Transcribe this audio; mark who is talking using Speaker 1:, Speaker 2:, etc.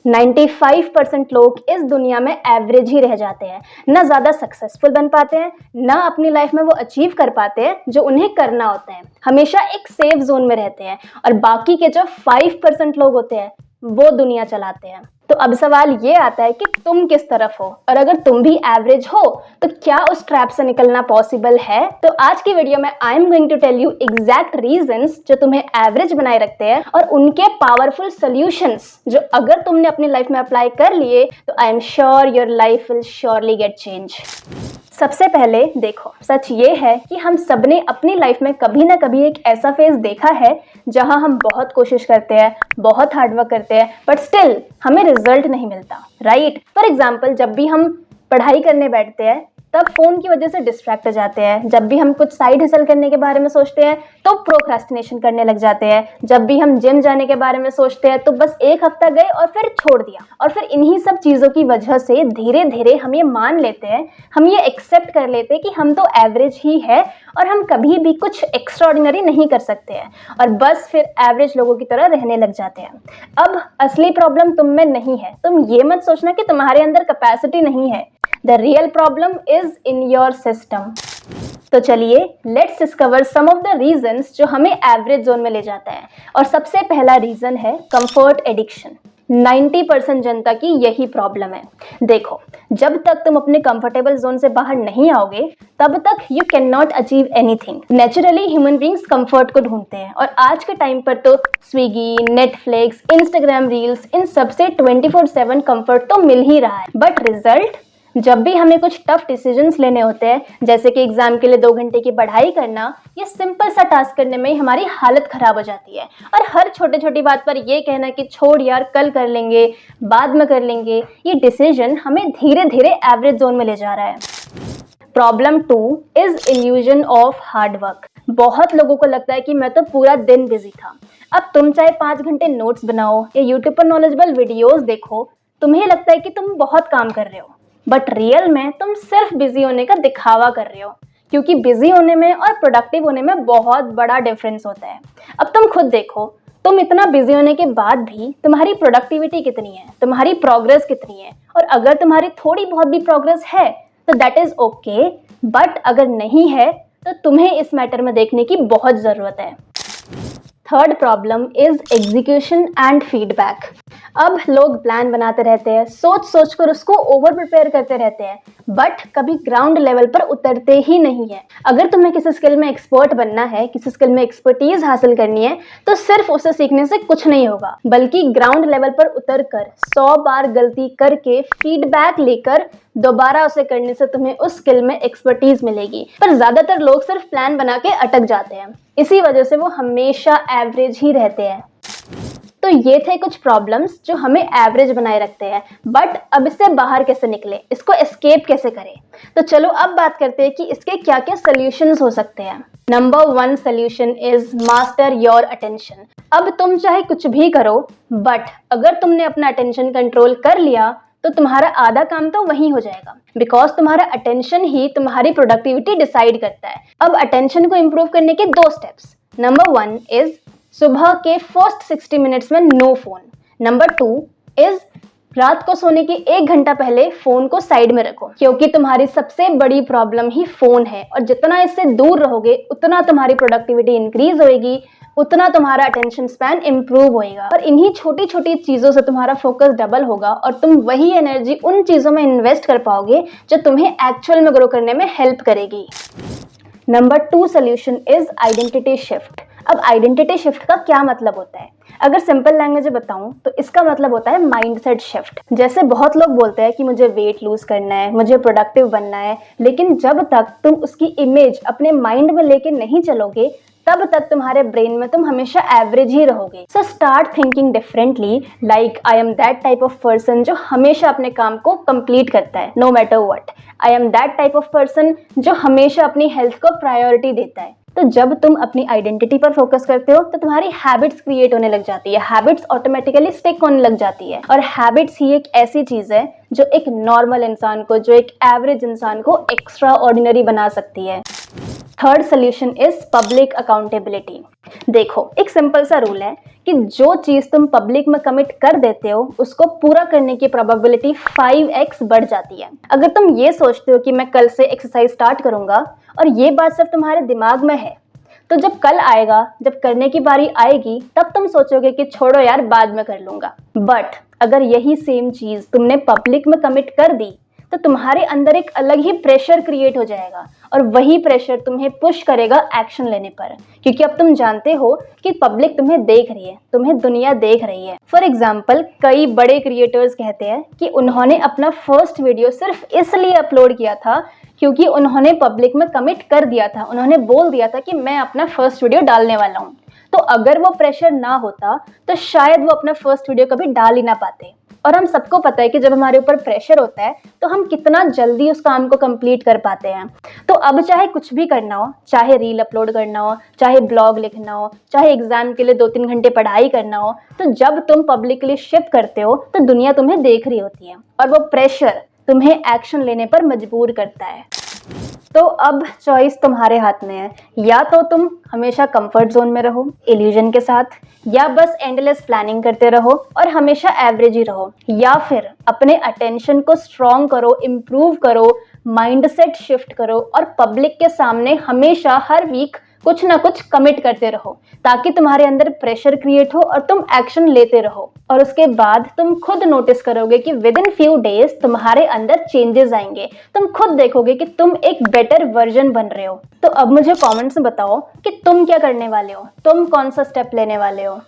Speaker 1: 95% लोग इस दुनिया में एवरेज ही रह जाते हैं, ना ज़्यादा सक्सेसफुल बन पाते हैं, ना अपनी लाइफ में वो अचीव कर पाते हैं जो उन्हें करना होता है। हमेशा एक सेफ जोन में रहते हैं और बाकी के जो 5% लोग होते हैं वो दुनिया चलाते हैं। तो अब सवाल ये आता है कि तुम किस तरफ हो, और अगर तुम भी एवरेज हो तो क्या उस ट्रैप से निकलना पॉसिबल है? तो आज की वीडियो में I am going to tell you exact reasons जो तुम्हें एवरेज बनाए रखते हैं और उनके पावरफुल सॉल्यूशंस जो अगर तुमने अपनी लाइफ में अप्लाई कर लिए तो I am sure your life will surely get change. सबसे पहले देखो, सच ये है कि हम सबने अपनी लाइफ में कभी ना कभी एक ऐसा फेज देखा है जहां हम बहुत कोशिश करते हैं, बहुत हार्डवर्क करते हैं, बट स्टिल हमें रिजल्ट नहीं मिलता, राइट? फॉर एग्जाम्पल, जब भी हम पढ़ाई करने बैठते हैं तब फोन की वजह से डिस्ट्रैक्ट हो जाते हैं। जब भी हम कुछ साइड हसल करने के बारे में सोचते हैं तो प्रोक्रेस्टिनेशन करने लग जाते हैं। जब भी हम जिम जाने के बारे में सोचते हैं तो बस एक हफ्ता गए और फिर छोड़ दिया। और फिर इन्हीं सब चीज़ों की वजह से धीरे धीरे हम ये मान लेते हैं, हम ये एक्सेप्ट कर लेते हैं कि हम तो एवरेज ही है और हम कभी भी कुछ एक्स्ट्राऑर्डिनरी नहीं कर सकते हैं, और बस फिर एवरेज लोगों की तरह रहने लग जाते हैं। अब असली प्रॉब्लम तुम में नहीं है। तुम ये मत सोचना कि तुम्हारे अंदर कैपेसिटी नहीं है। The real problem is in your system. तो चलिए let's discover some of the reasons जो हमें एवरेज जोन में ले जाता है। और सबसे पहला रीजन है कंफर्ट एडिक्शन। 90% जनता की यही प्रॉब्लम है। देखो, जब तक तुम अपने कंफर्टेबल जोन से बाहर नहीं आओगे तब तक you can not achieve anything. Naturally human beings comfort को ढूंढते हैं, और आज के टाइम पर तो स्विगी, नेटफ्लिक्स, इंस्टाग्राम रील्स, इन सबसे 24/7 कंफर्ट तो मिल ही रहा है। बट रिजल्ट, जब भी हमें कुछ टफ डिसीजंस लेने होते हैं, जैसे कि एग्जाम के लिए 2 घंटे की पढ़ाई करना, ये सिंपल सा टास्क करने में ही हमारी हालत खराब हो जाती है। और हर छोटी छोटी बात पर ये कहना कि छोड़ यार, कल कर लेंगे, बाद में कर लेंगे, ये डिसीजन हमें धीरे धीरे एवरेज जोन में ले जा रहा है। Problem 2 is illusion of hard work. बहुत लोगों को लगता है कि मैं तो पूरा दिन बिजी था। अब तुम चाहे 5 घंटे नोट्स बनाओ या यूट्यूब पर नॉलेजेबल वीडियोस देखो, तुम्हें लगता है कि तुम बहुत काम कर रहे हो, बट रियल में तुम सिर्फ बिजी होने का दिखावा कर रहे हो, क्योंकि बिजी होने में और प्रोडक्टिव होने में बहुत बड़ा डिफरेंस होता है। अब तुम खुद देखो, तुम इतना बिजी होने के बाद भी तुम्हारी प्रोडक्टिविटी कितनी है, तुम्हारी प्रोग्रेस कितनी है? और अगर तुम्हारी थोड़ी बहुत भी प्रोग्रेस है तो दैट इज ओके, बट अगर नहीं है तो तुम्हें इस मैटर में देखने की बहुत ज़रूरत है। Third problem is execution and feedback. अब लोग प्लान बनाते रहते हैं, सोच सोच कर उसको ओवर प्रिपेयर करते रहते हैं, बट कभी ग्राउंड लेवल पर उतरते ही नहीं है। अगर तुम्हें किसी स्किल में एक्सपर्ट बनना है, किसी स्किल में एक्सपर्टीज हासिल करनी है, तो सिर्फ उसे सीखने से कुछ नहीं होगा, बल्कि ग्राउंड लेवल पर उतर कर 100 बार गलती करके फीडबैक लेकर दोबारा उसे करने से तुम्हें उस स्किल में एक्सपर्टीज मिलेगी। पर ज्यादातर लोग सिर्फ प्लान बना के अटक जाते हैं, इसी वजह से वो हमेशा एवरेज ही रहते हैं। तो ये थे कुछ प्रॉब्लम्स जो हमें एवरेज बनाए रखते हैं, बट अब इससे बाहर कैसे निकले, इसको एस्केप कैसे करें? तो चलो अब बात करते हैं कि इसके क्या क्या सोल्यूशंस हो सकते हैं। Number 1 solution is master your attention. अब तुम चाहे कुछ भी करो, बट अगर तुमने अपना अटेंशन कंट्रोल कर लिया तो तुम्हारा आधा काम तो वहीं हो जाएगा, बिकॉज तुम्हारा अटेंशन ही तुम्हारी प्रोडक्टिविटी डिसाइड करता है। अब अटेंशन को इम्प्रूव करने के 2 स्टेप्स। नंबर 1 इज सुबह के फर्स्ट 60 मिनट्स में नो फोन। नंबर 2 इज रात को सोने के 1 घंटा पहले फोन को साइड में रखो, क्योंकि तुम्हारी सबसे बड़ी प्रॉब्लम ही फोन है, और जितना इससे दूर रहोगे उतना तुम्हारी प्रोडक्टिविटी इंक्रीज होएगी, उतना तुम्हारा अटेंशन स्पैन इम्प्रूव होएगा, और इन्हीं छोटी छोटी चीज़ों से तुम्हारा फोकस डबल होगा और तुम वही एनर्जी उन चीज़ों में इन्वेस्ट कर पाओगे जो तुम्हें एक्चुअल में ग्रो करने में हेल्प करेगी। Number 2 solution is identity shift. अब आइडेंटिटी शिफ्ट का क्या मतलब होता है? अगर सिंपल लैंग्वेज में बताऊं तो इसका मतलब होता है माइंडसेट शिफ्ट। जैसे बहुत लोग बोलते हैं कि मुझे वेट लूज करना है, मुझे प्रोडक्टिव बनना है, लेकिन जब तक तुम उसकी इमेज अपने माइंड में लेके नहीं चलोगे तब तक तुम्हारे ब्रेन में तुम हमेशा एवरेज ही रहोगे। So start thinking differently, like I am that type of person जो हमेशा अपने काम को कंप्लीट करता है no matter what. I am that type of person जो हमेशा अपनी हेल्थ को प्रायोरिटी देता है। तो जब तुम अपनी आइडेंटिटी पर फोकस करते हो तो तुम्हारी हैबिट्स क्रिएट होने लग जाती है, हैबिट्स ऑटोमेटिकली स्टिक होने लग जाती है, और हैबिट्स ही एक ऐसी चीज है जो एक नॉर्मल इंसान को, जो एक एवरेज इंसान को एक्स्ट्रा ऑर्डिनरी बना सकती है। Third solution is public accountability. देखो, एक सिंपल सा रूल है कि जो चीज तुम पब्लिक में कमिट कर देते हो उसको पूरा करने की प्रोबेबिलिटी 5x बढ़ जाती है। अगर तुम ये सोचते हो कि मैं कल से एक्सरसाइज स्टार्ट करूंगा और ये बात सिर्फ तुम्हारे दिमाग में है, तो जब कल आएगा, जब करने की बारी आएगी, तब तुम सोचोगे कि छोड़ो यार बाद में कर लूंगा। बट अगर यही सेम चीज तुमने पब्लिक में कमिट कर दी तो तुम्हारे अंदर एक अलग ही प्रेशर क्रिएट हो जाएगा और वही प्रेशर तुम्हें पुश करेगा एक्शन लेने पर, क्योंकि अब तुम जानते हो कि पब्लिक तुम्हें देख रही है, तुम्हें दुनिया देख रही है। फॉर एग्जाम्पल, कई बड़े क्रिएटर्स कहते हैं कि उन्होंने अपना फर्स्ट वीडियो सिर्फ इसलिए अपलोड किया था क्योंकि उन्होंने पब्लिक में कमिट कर दिया था, उन्होंने बोल दिया था कि मैं अपना फर्स्ट वीडियो डालने वाला हूँ। तो अगर वो प्रेशर ना होता तो शायद वो अपना फर्स्ट वीडियो कभी डाल ही ना पाते। और हम सबको पता है कि जब हमारे ऊपर प्रेशर होता है तो हम कितना जल्दी उस काम को कंप्लीट कर पाते हैं। तो अब चाहे कुछ भी करना हो, चाहे रील अपलोड करना हो, चाहे ब्लॉग लिखना हो, चाहे एग्जाम के लिए 2-3 घंटे पढ़ाई करना हो, तो जब तुम पब्लिकली शिफ्ट करते हो तो दुनिया तुम्हें देख रही होती है और वो प्रेशर तुम्हें एक्शन लेने पर मजबूर करता है। तो अब चॉइस तुम्हारे हाथ में है, या तो तुम हमेशा कंफर्ट जोन में रहो इल्यूजन के साथ, या बस एंडलेस प्लानिंग करते रहो और हमेशा एवरेज ही रहो, या फिर अपने अटेंशन को स्ट्रॉन्ग करो, इम्प्रूव करो, माइंडसेट शिफ्ट करो और पब्लिक के सामने हमेशा हर वीक कुछ ना कुछ कमिट करते रहो ताकि तुम्हारे अंदर प्रेशर क्रिएट हो और तुम एक्शन लेते रहो। और उसके बाद तुम खुद नोटिस करोगे कि विद इन फ्यू डेज तुम्हारे अंदर चेंजेस आएंगे, तुम खुद देखोगे कि तुम एक बेटर वर्जन बन रहे हो। तो अब मुझे कमेंट्स में बताओ कि तुम क्या करने वाले हो, तुम कौन सा स्टेप लेने वाले हो।